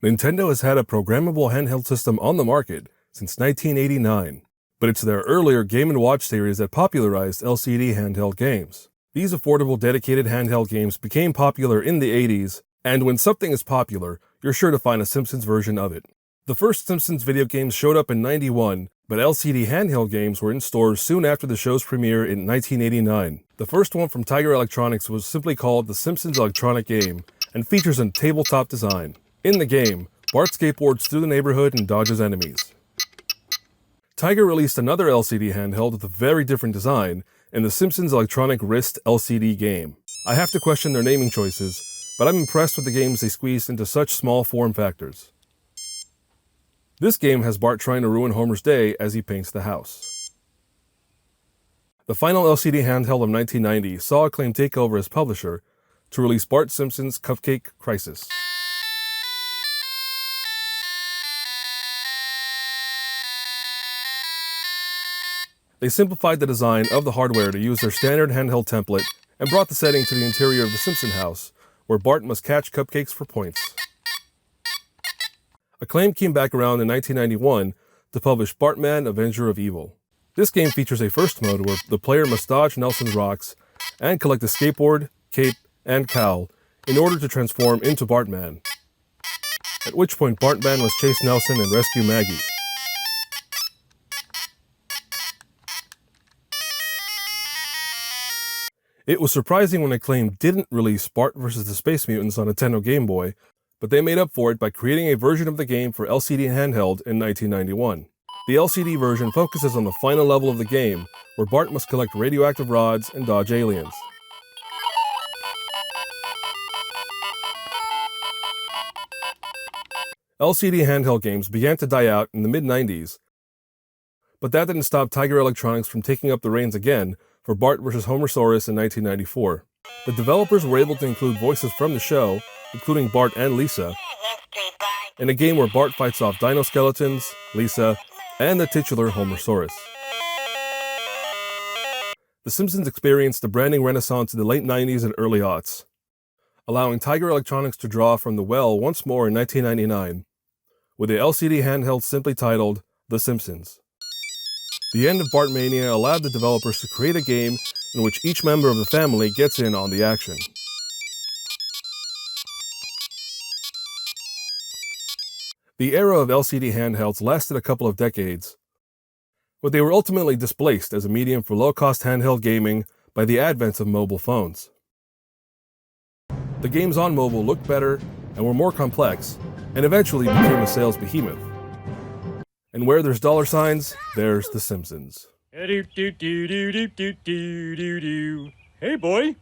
Nintendo has had a programmable handheld system on the market since 1989, but it's their earlier Game & Watch series that popularized LCD handheld games. These affordable dedicated handheld games became popular in the 80s, and when something is popular, you're sure to find a Simpsons version of it. The first Simpsons video games showed up in '91, but LCD handheld games were in stores soon after the show's premiere in 1989. The first one from Tiger Electronics was simply called the Simpsons Dogtronic game and features a tabletop design. In the game, Bart skateboards through the neighborhood and dodges enemies. Tiger released another LCD handheld with a very different design in the Simpsons Electronic Wrist LCD game. I have to question their naming choices, but I'm impressed with the games they squeezed into such small form factors. This game has Bart trying to ruin Homer's day as he paints the house. The final LCD handheld of 1990 saw Acclaim take over as publisher to release Bart Simpson's Cupcake Crisis. They simplified the design of the hardware to use their standard handheld template and brought the setting to the interior of the Simpson house, where Bart must catch cupcakes for points. Acclaim came back around in 1991 to publish Bartman, Avenger of Evil. This game features a first mode where the player must dodge Nelson's rocks and collect a skateboard, cape, and cowl in order to transform into Bartman, at which point Bartman must chase Nelson and rescue Maggie. It was surprising when Acclaim didn't release Bart vs. the Space Mutants on Nintendo Game Boy, but they made up for it by creating a version of the game for LCD handheld in 1991. The LCD version focuses on the final level of the game, where Bart must collect radioactive rods and dodge aliens. LCD handheld games began to die out in the mid-90s, but that didn't stop Tiger Electronics from taking up the reins again for Bart vs. Homersaurus in 1994. The developers were able to include voices from the show, including Bart and Lisa, in a game where Bart fights off dino skeletons, Lisa, and the titular Homersaurus. The Simpsons experienced a branding renaissance in the late 90s and early aughts, allowing Tiger Electronics to draw from the well once more in 1999, with the LCD handheld simply titled The Simpsons. The end of Bartmania allowed the developers to create a game in which each member of the family gets in on the action. The era of LCD handhelds lasted a couple of decades, but they were ultimately displaced as a medium for low-cost handheld gaming by the advent of mobile phones. The games on mobile looked better and were more complex, and eventually became a sales behemoth. And where there's dollar signs, there's The Simpsons. Hey, boy.